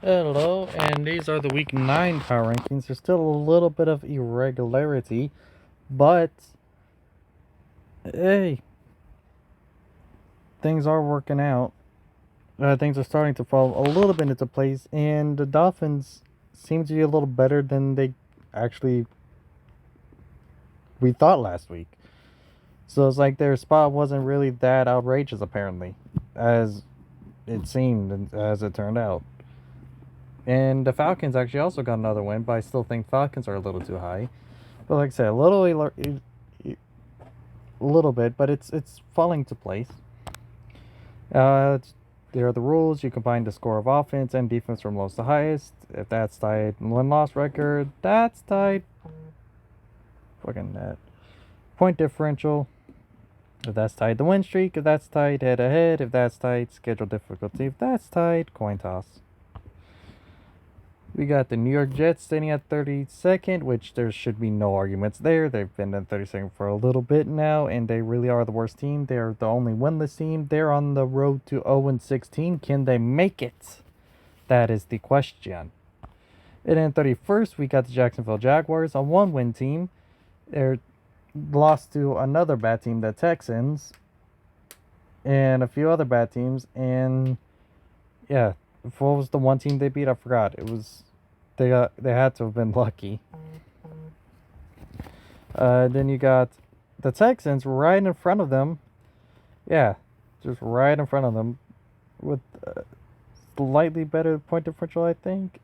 Hello, and these are the Week 9 power rankings. There's still a little bit of irregularity, but hey, things are working out. Things are starting to fall a little bit into place, and the Dolphins seem to be a little better than they actually we thought last week. So it's like their spot wasn't really that outrageous, apparently, as it seemed and as it turned out. And the Falcons actually also got another win, but I still think Falcons are a little too high. But like I said, a little bit, but it's falling to place. There are the rules. You combine the score of offense and defense from lowest to highest. If that's tied win-loss record, that's tied. Fucking that. Point differential. If that's tied the win streak. If that's tied head-to-head. If that's tied schedule difficulty. If that's tied coin toss. We got the New York Jets standing at 32nd, which there should be no arguments there. They've been in 32nd for a little bit now, and they really are the worst team. They're the only winless team. They're on the road to 0-16. Can they make it? That is the question. And in 31st, we got the Jacksonville Jaguars, a one-win team. They're lost to another bad team, the Texans, and a few other bad teams. And yeah, what was the one team they beat? I forgot. It was they had to have been lucky. Then you got the Texans right in front of them. Yeah, just right in front of them with slightly better point differential, I think.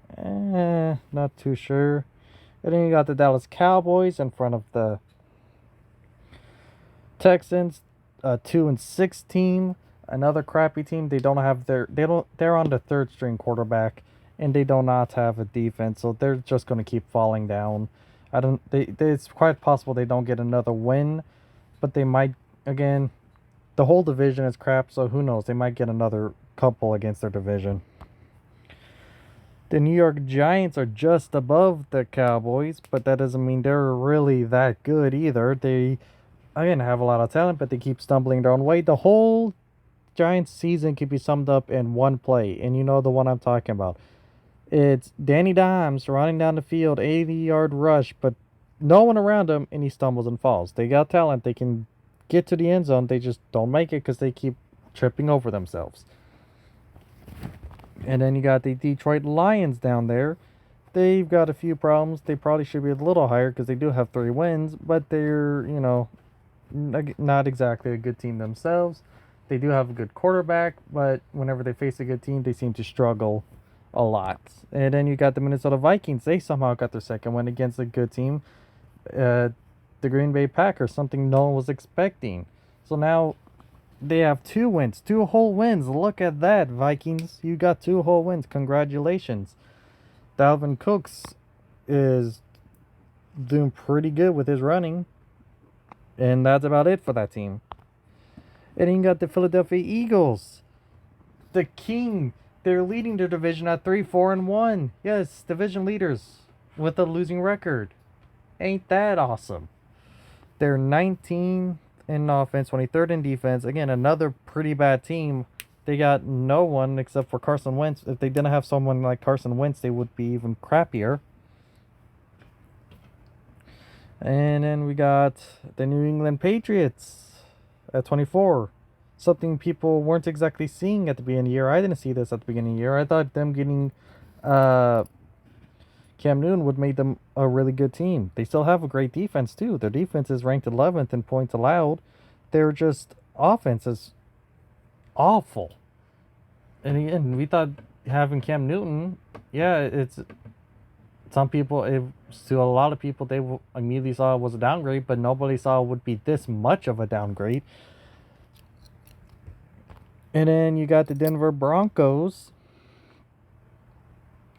Not too sure. And then you got the Dallas Cowboys in front of the Texans, 2-6 team, another crappy team. They're on the third string quarterback, and they do not have a defense, so they're just going to keep falling down. I don't. It's quite possible they don't get another win, but they might again. The whole division is crap, so who knows? They might get another couple against their division. The New York Giants are just above the Cowboys, but that doesn't mean they're really that good either. They again have a lot of talent, but they keep stumbling their own way. The whole Giants season can be summed up in one play, and you know the one I'm talking about. It's Danny Dimes running down the field, 80-yard rush, but no one around him, and he stumbles and falls. They got talent. They can get to the end zone. They just don't make it because they keep tripping over themselves. And then you got the Detroit Lions down there. They've got a few problems. They probably should be a little higher because they do have 3 wins, but they're, not exactly a good team themselves. They do have a good quarterback, but whenever they face a good team, they seem to struggle a lot. And then you got the Minnesota Vikings. They somehow got their second win against a good team. The Green Bay Packers, something no one was expecting. So now they have 2 wins, 2 whole wins. Look at that, Vikings. You got 2 whole wins. Congratulations. Dalvin Cooks is doing pretty good with his running. And that's about it for that team. And then you got the Philadelphia Eagles. The King. They're leading their division at 3-4-1. Yes, division leaders with a losing record. Ain't that awesome? They're 19th in offense, 23rd in defense. Again, another pretty bad team. They got no one except for Carson Wentz. If they didn't have someone like Carson Wentz, they would be even crappier. And then we got the New England Patriots at 24. Something people weren't exactly seeing at the beginning of the year. I didn't see this at the beginning of the year. I thought them getting Cam Newton would make them a really good team. They still have a great defense, too. Their defense is ranked 11th in points allowed. Their just offense is awful. And again, we thought having Cam Newton, yeah, it's some people, to a lot of people, they immediately saw it was a downgrade, but nobody saw it would be this much of a downgrade. And then you got the Denver Broncos.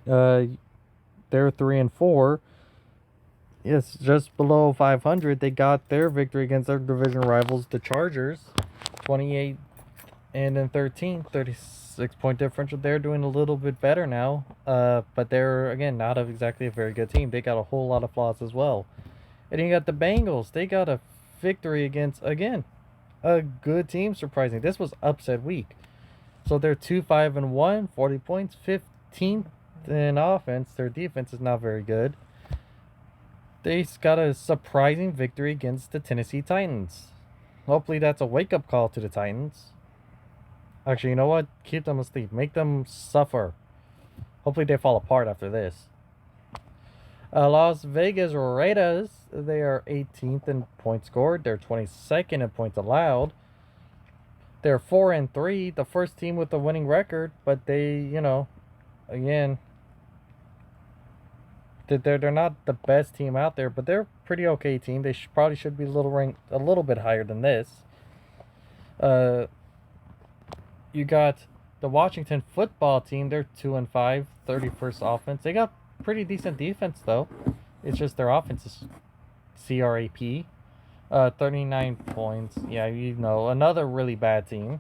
They're 3-4. Yes, just below 500. They got their victory against their division rivals, the Chargers, 28 and then 13, 36-point differential. They're doing a little bit better now, but they're again not exactly a very good team. They got a whole lot of flaws as well. And then you got the Bengals. They got a victory against again a good team. Surprising. This was upset week. So they're 2-5-1, 40 points, 15 in offense, their defense is not very good. They got a surprising victory against the Tennessee Titans. Hopefully that's a wake-up call to the Titans. Actually, you know what? Keep them asleep. Make them suffer. Hopefully they fall apart after this. Las Vegas Raiders, they are 18th in points scored. They're 22nd in points allowed. They're 4-3, the first team with a winning record, but they, again, they're not the best team out there, but they're a pretty okay team. They probably should be ranked a little bit higher than this. You got the Washington football team. They're 2-5, 31st offense. They got pretty decent defense though. It's just their offense is CRAP. 39 points. Yeah, another really bad team.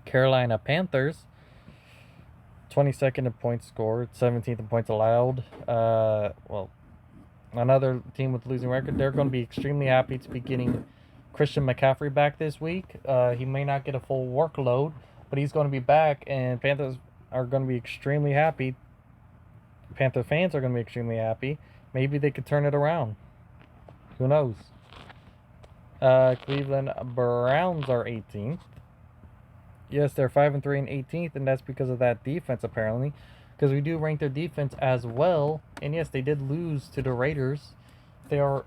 Carolina Panthers, 22nd in points scored, 17th in points allowed. Another team with a losing record. They're going to be extremely happy to be getting Christian McCaffrey back this week. He may not get a full workload, but he's going to be back, and Panthers are going to be extremely happy. Panther fans are going to be extremely happy. Maybe they could turn it around. Who knows? Cleveland Browns are 18th. Yes, they're 5-3 and 18th, and that's because of that defense apparently. Because we do rank their defense as well, and yes, they did lose to the Raiders. They're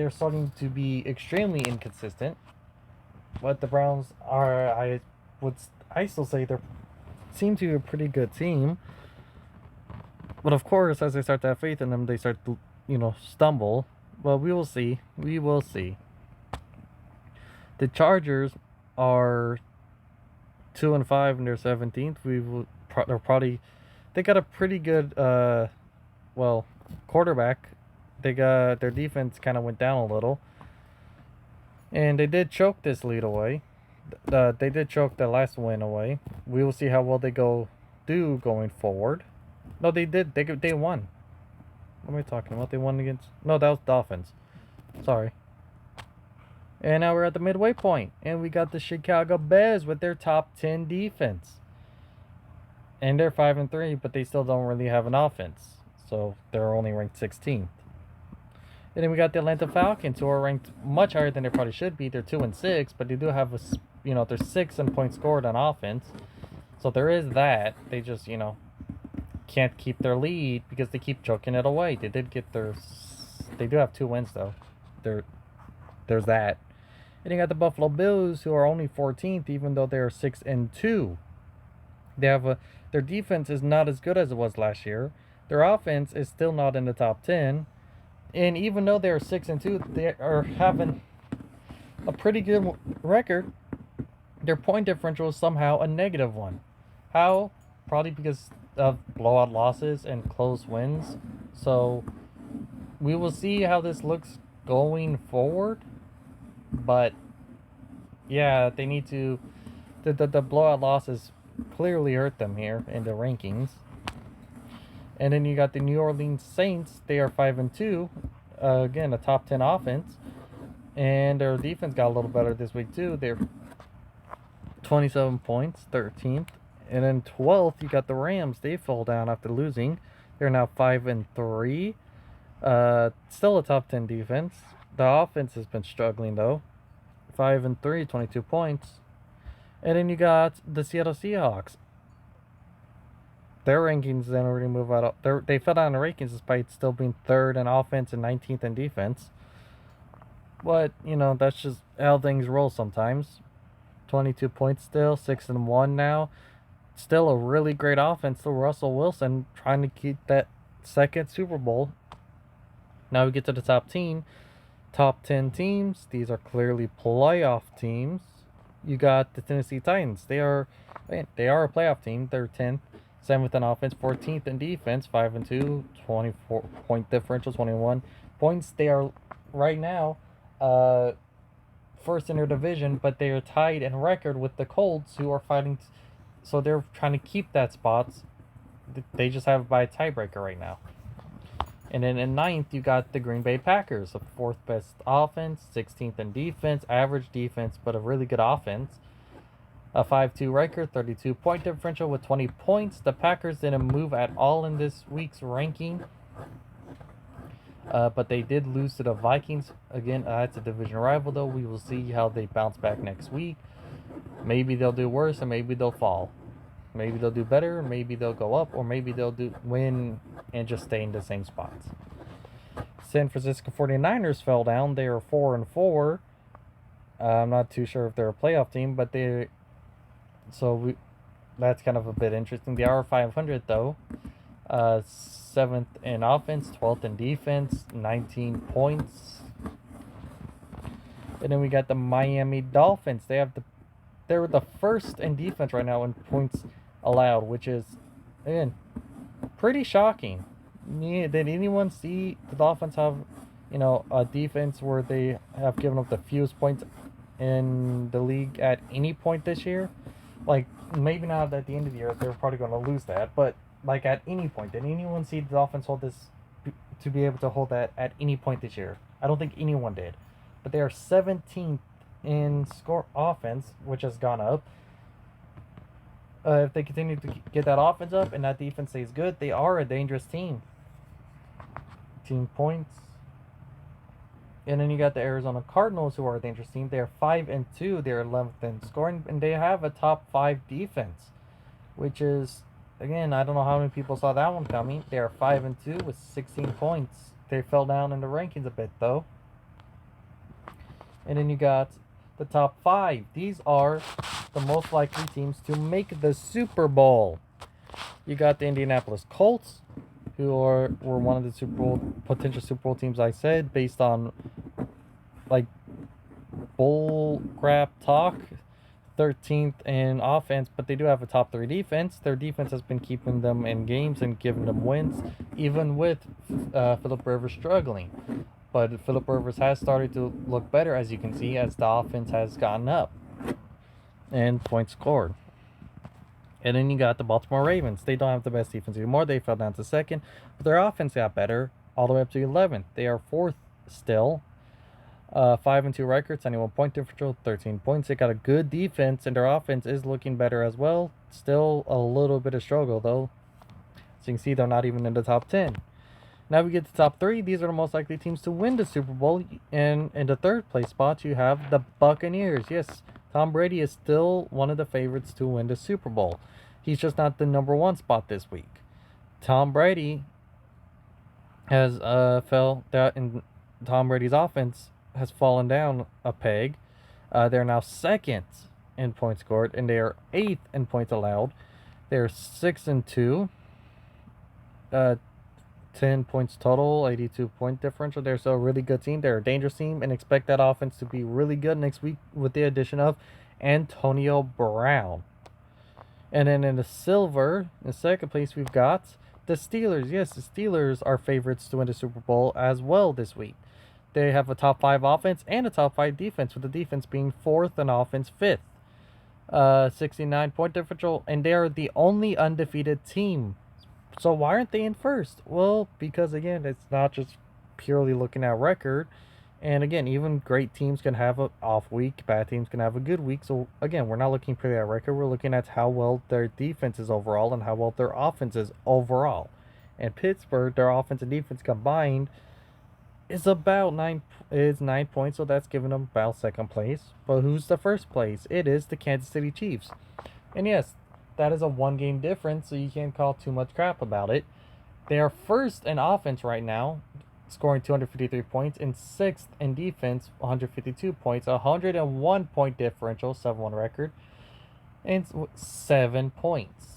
starting to be extremely inconsistent. But the Browns are, I still say they seem to be a pretty good team. But of course, as they start to have faith in them, they start to, stumble. But we will see. We will see. The Chargers are 2-5 and they're 17th. They got a pretty good, quarterback. Their defense kind of went down a little, and they did choke this lead away. They did choke the last win away. We will see how well they do going forward. No, they did. They won. What am I talking about? They won against. No, that was Dolphins. Sorry. And now we're at the midway point, and we got the Chicago Bears with their top 10 defense. And they're 5-3, but they still don't really have an offense, so they're only ranked 16th. And then we got the Atlanta Falcons, who are ranked much higher than they probably should be. They're 2-6, but they do have they're 6th in points scored on offense. So there is that. They just, can't keep their lead because they keep choking it away. They do have 2 wins though. There's that. And you got the Buffalo Bills, who are only 14th, even though they're 6-2. They have their defense is not as good as it was last year. Their offense is still not in the top 10. And even though they're 6-2, they are having a pretty good record. Their point differential is somehow a -1. How? Probably because of blowout losses and close wins. So we will see how this looks going forward. But yeah, they need to. The blowout losses clearly hurt them here in the rankings. And then you got the New Orleans Saints. They are 5-2. Again, a top 10 offense. And their defense got a little better this week too. They're 27 points, 13th. And then 12th, you got the Rams. They fall down after losing. They're now 5-3. Still a top 10 defense. The offense has been struggling though. 5-3, 22 points. And then you got the Seattle Seahawks. Their rankings then already move out. They fell down in the rankings despite still being 3rd in offense and 19th in defense. But, that's just how things roll sometimes. 22 points still, 6-1 now. Still a really great offense. Still Russell Wilson trying to keep that 2nd Super Bowl. Now we get to the top 10 teams. These are clearly playoff teams. You got the Tennessee Titans. They are a playoff team. They're 10th, 7th in offense, 14th in defense, 5-2, 24 point differential, 21 points. They are right now first in their division, but they are tied in record with the Colts, who are fighting. So they're trying to keep that spot. They just have it by a tiebreaker right now. And then in 9th, you got the Green Bay Packers, the 4th best offense, 16th in defense, average defense, but a really good offense. A 5-2 record, 32-point differential with 20 points. The Packers didn't move at all in this week's ranking. But they did lose to the Vikings. Again, it's a division rival, though. We will see how they bounce back next week. Maybe they'll do worse, and maybe they'll fall. Maybe they'll do better, maybe they'll go up, or maybe they'll win and just stay in the same spots. San Francisco 49ers fell down. They are 4-4. I'm not too sure if they're a playoff team, but that's kind of a bit interesting. They are 500 though. 7th in offense, 12th in defense, 19 points. And then we got the Miami Dolphins. They're the first in defense right now in points allowed, which is, again, pretty shocking. Yeah, did anyone see the Dolphins have, a defense where they have given up the fewest points in the league at any point this year? Like, maybe not at the end of the year, they're probably going to lose that, but like at any point, did anyone see the Dolphins hold this, to be able to hold that at any point this year? I don't think anyone did. But they are 17th in score offense, which has gone up. If they continue to get that offense up and that defense stays good, they are a dangerous team. 18 points. And then you got the Arizona Cardinals, who are a dangerous team. They're 5-2. They're 11th in scoring, and they have a top 5 defense, which is, again, I don't know how many people saw that one coming. They are 5-2 with 16 points. They fell down in the rankings a bit, though. And then you got the top 5. These are the most likely teams to make the Super Bowl. You got the Indianapolis Colts, who were one of the potential Super Bowl teams, I said, based on like bull crap talk. 13th in offense, but they do have a top 3 defense. Their defense has been keeping them in games and giving them wins, even with Philip Rivers struggling. But Philip Rivers has started to look better, as you can see, as the offense has gotten up and points scored. And then you got the Baltimore Ravens. They don't have the best defense anymore. They fell down to 2nd, but their offense got better all the way up to 11th. They are 4th still. 5-2 records, 21 point differential, 13 points. They got a good defense, and their offense is looking better as well. Still a little bit of struggle, though. So you can see they're not even in the top 10. Now we get to top 3. These are the most likely teams to win the Super Bowl. And in the 3rd place spot, you have the Buccaneers. Yes, Tom Brady is still one of the favorites to win the Super Bowl. He's just not the number 1 spot this week. Tom Brady has fell down, in Tom Brady's offense has fallen down a peg. They're now 2nd in points scored, and they are 8th in points allowed. They're 6-2. 10 points total, 82 point differential. They're still a really good team. They're a dangerous team, and expect that offense to be really good next week with the addition of Antonio Brown. And then in the silver, in 2nd place, we've got the Steelers. Yes, the Steelers are favorites to win the Super Bowl as well this week. They have a top 5 offense and a top 5 defense, with the defense being 4th and offense 5th. 69 point differential, and they are the only undefeated team. So why aren't they in 1st? Well, because again, it's not just purely looking at record. And again, even great teams can have an off week, bad teams can have a good week. So again, we're not looking purely at record. We're looking at how well their defense is overall and how well their offense is overall. And Pittsburgh, their offense and defense combined is about 9 points, so that's giving them about 2nd place. But who's the 1st place? It is the Kansas City Chiefs. And yes, that is a 1-game difference, so you can't call too much crap about it. They are 1st in offense right now, scoring 253 points, and 6th in defense, 152 points, 101 point differential, 7-1 record, and 7 points.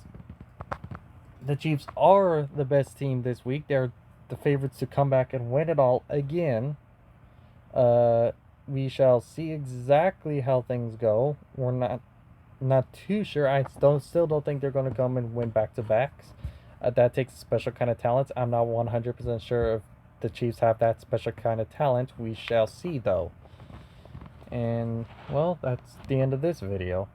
The Chiefs are the best team this week. They're the favorites to come back and win it all again. We shall see exactly how things go. We're not too sure. I still don't think they're going to come and win back-to-backs. That takes a special kind of talent. I'm not 100% sure if the Chiefs have that special kind of talent. We shall see, though. And, well, that's the end of this video.